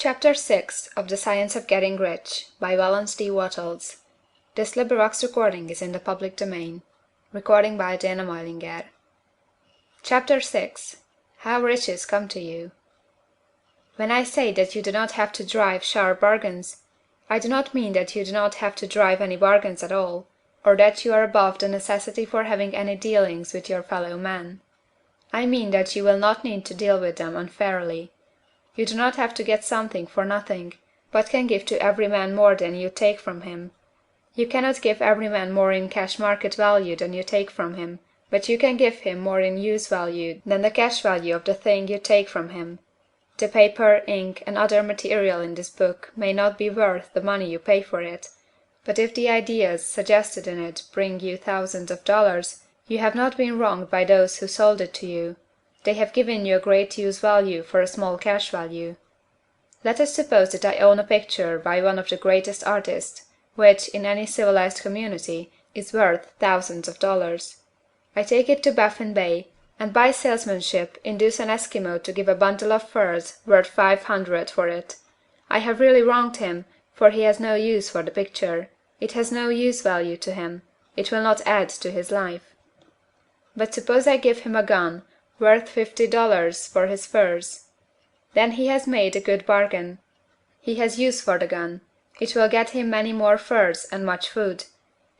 Chapter 6 of the Science of Getting Rich by Valence D. Wattles. This LibriVox is in the public domain. Recording by Diana Moilinger. Chapter 6 How Riches Come to You. When I say that you do not have to drive sharp bargains, I do not mean that you do not have to drive any bargains at all, or that you are above the necessity for having any dealings with your fellow men. I mean that you will not need to deal with them unfairly. You do not have to get something for nothing, but can give to every man more than you take from him. You cannot give every man more in cash market value than you take from him, but you can give him more in use value than the cash value of the thing you take from him. The paper, ink, and other material in this book may not be worth the money you pay for it, but if the ideas suggested in it bring you thousands of dollars, you have not been wronged by those who sold it to you. They have given you a great use value for a small cash value. Let us suppose that I own a picture by one of the greatest artists, which, in any civilized community, is worth thousands of dollars. I take it to Baffin Bay, and by salesmanship induce an Eskimo to give a bundle of furs worth $500 for it. I have really wronged him, for he has no use for the picture. It has no use value to him. It will not add to his life. But suppose I give him a gun, worth $50 for his furs. Then he has made a good bargain. He has use for the gun. It will get him many more furs and much food.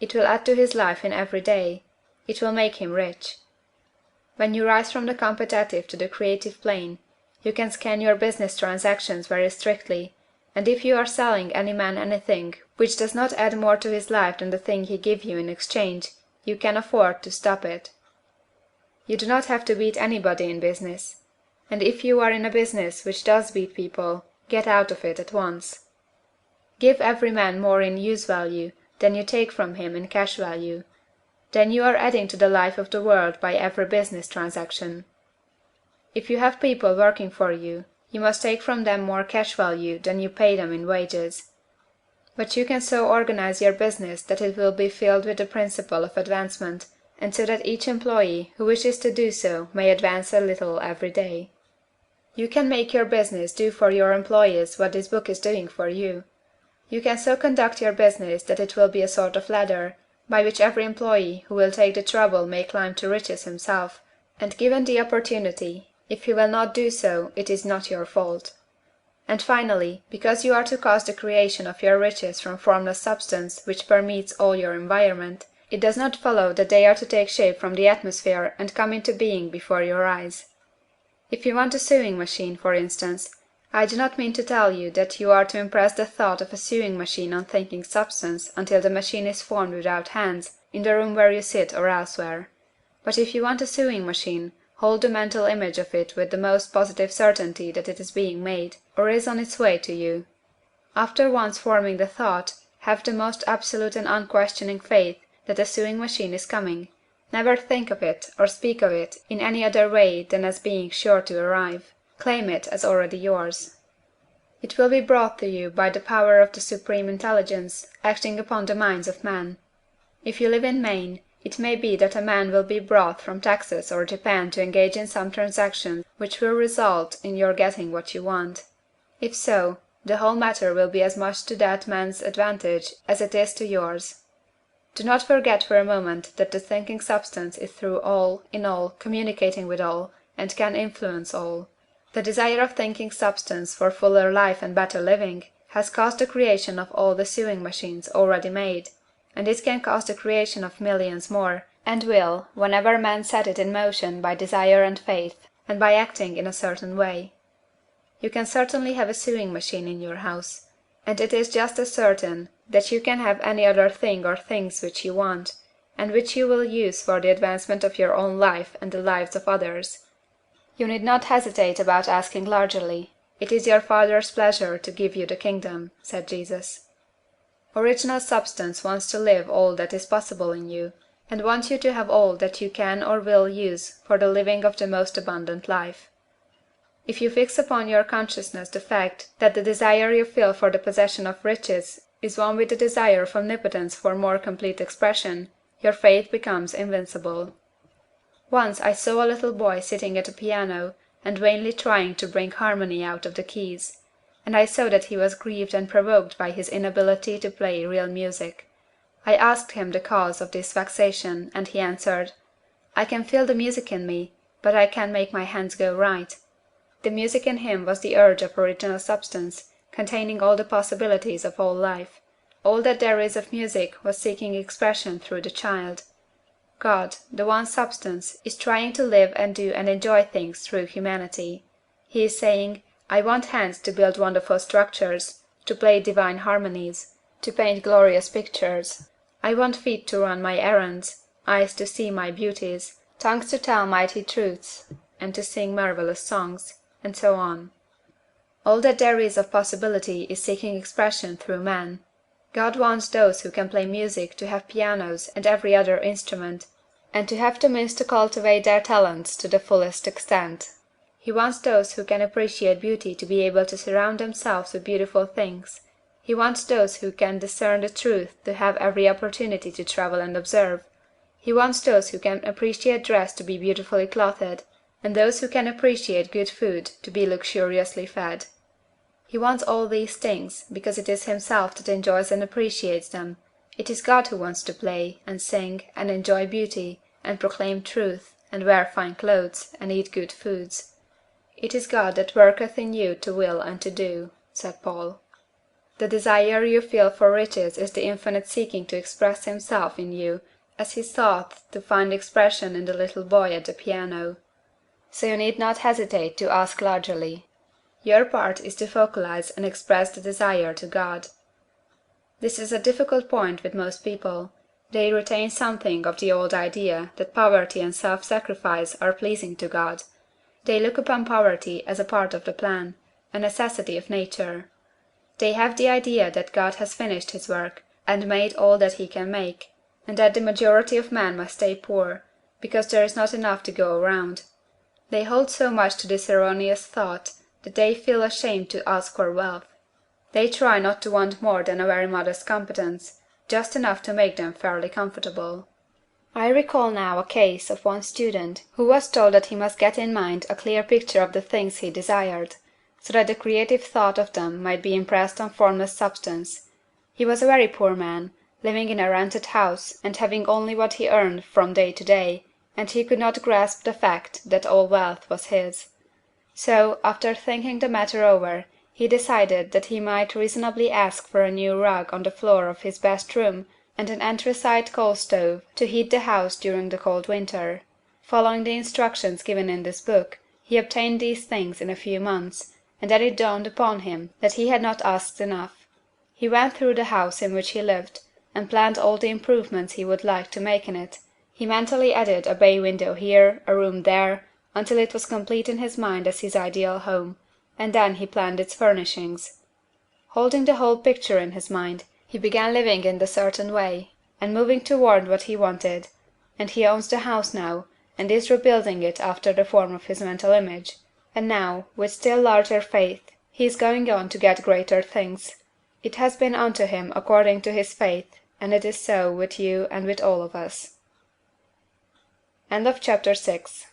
It will add to his life in every day. It will make him rich. When you rise from the competitive to the creative plane, you can scan your business transactions very strictly, and if you are selling any man anything which does not add more to his life than the thing he gives you in exchange, you can afford to stop it. You do not have to beat anybody in business. And if you are in a business which does beat people, get out of it at once. Give every man more in use value than you take from him in cash value. Then you are adding to the life of the world by every business transaction. If you have people working for you, you must take from them more cash value than you pay them in wages. But you can so organize your business that it will be filled with the principle of advancement, and so that each employee who wishes to do so may advance a little every day. You can make your business do for your employees what this book is doing for you. You can so conduct your business that it will be a sort of ladder, by which every employee who will take the trouble may climb to riches himself, and given the opportunity, if he will not do so, it is not your fault. And finally, because you are to cause the creation of your riches from formless substance which permeates all your environment, it does not follow that they are to take shape from the atmosphere and come into being before your eyes. If you want a sewing machine, for instance, I do not mean to tell you that you are to impress the thought of a sewing machine on thinking substance until the machine is formed without hands, in the room where you sit or elsewhere. But if you want a sewing machine, hold the mental image of it with the most positive certainty that it is being made, or is on its way to you. After once forming the thought, have the most absolute and unquestioning faith that a sewing machine is coming. Never think of it or speak of it in any other way than as being sure to arrive. Claim it as already yours. It will be brought to you by the power of the Supreme Intelligence acting upon the minds of men. If you live in Maine, it may be that a man will be brought from Texas or Japan to engage in some transaction which will result in your getting what you want. If so, the whole matter will be as much to that man's advantage as it is to yours. Do not forget for a moment that the thinking substance is through all, in all, communicating with all, and can influence all. The desire of thinking substance for fuller life and better living has caused the creation of all the sewing machines already made, and it can cause the creation of millions more, and will, whenever men set it in motion by desire and faith, and by acting in a certain way. You can certainly have a sewing machine in your house, and it is just as certain that you can have any other thing or things which you want, and which you will use for the advancement of your own life and the lives of others. You need not hesitate about asking largely. It is your Father's pleasure to give you the kingdom, said Jesus. Original substance wants to live all that is possible in you, and wants you to have all that you can or will use for the living of the most abundant life. If you fix upon your consciousness the fact that the desire you feel for the possession of riches is one with the desire of omnipotence for more complete expression, your faith becomes invincible. Once I saw a little boy sitting at a piano and vainly trying to bring harmony out of the keys. and I saw that he was grieved and provoked by his inability to play real music. I asked him the cause of this vexation, and he answered, "I can feel the music in me, but I can't make my hands go right." The music in him was the urge of original substance, containing all the possibilities of all life. All that there is of music was seeking expression through the child. God, the one substance, is trying to live and do and enjoy things through humanity. He is saying, "I want hands to build wonderful structures, to play divine harmonies, to paint glorious pictures. I want feet to run my errands, eyes to see my beauties, tongues to tell mighty truths, and to sing marvelous songs," and so on. All that there is of possibility is seeking expression through man. God wants those who can play music to have pianos and every other instrument, and to have the means to cultivate their talents to the fullest extent. He wants those who can appreciate beauty to be able to surround themselves with beautiful things. He wants those who can discern the truth to have every opportunity to travel and observe. He wants those who can appreciate dress to be beautifully clothed, and those who can appreciate good food to be luxuriously fed. He wants all these things, because it is himself that enjoys and appreciates them. It is God who wants to play, and sing, and enjoy beauty, and proclaim truth, and wear fine clothes, and eat good foods. It is God that worketh in you to will and to do, said Paul. The desire you feel for riches is the infinite seeking to express himself in you, as he sought to find expression in the little boy at the piano. So you need not hesitate to ask largely. Your part is to focalize and express the desire to God. This is a difficult point with most people. They retain something of the old idea that poverty and self-sacrifice are pleasing to God. They look upon poverty as a part of the plan, a necessity of nature. They have the idea that God has finished his work, and made all that he can make, and that the majority of men must stay poor, because there is not enough to go around. They hold so much to this erroneous thought that they feel ashamed to ask for wealth. They try not to want more than a very modest competence, just enough to make them fairly comfortable. I recall now a case of one student who was told that he must get in mind a clear picture of the things he desired, so that the creative thought of them might be impressed on formless substance. He was a very poor man, living in a rented house, and having only what he earned from day to day, and he could not grasp the fact that all wealth was his. So, after thinking the matter over, he decided that he might reasonably ask for a new rug on the floor of his best room and an anthracite coal stove to heat the house during the cold winter. Following the instructions given in this book, he obtained these things in a few months, and then it dawned upon him that he had not asked enough. He went through the house in which he lived, and planned all the improvements he would like to make in it. He mentally added a bay window here, a room there, until it was complete in his mind as his ideal home, and then he planned its furnishings. Holding the whole picture in his mind, he began living in the certain way, and moving toward what he wanted, and he owns the house now, and is rebuilding it after the form of his mental image, and now, with still larger faith, he is going on to get greater things. It has been unto him according to his faith, and it is so with you and with all of us. End of chapter 6.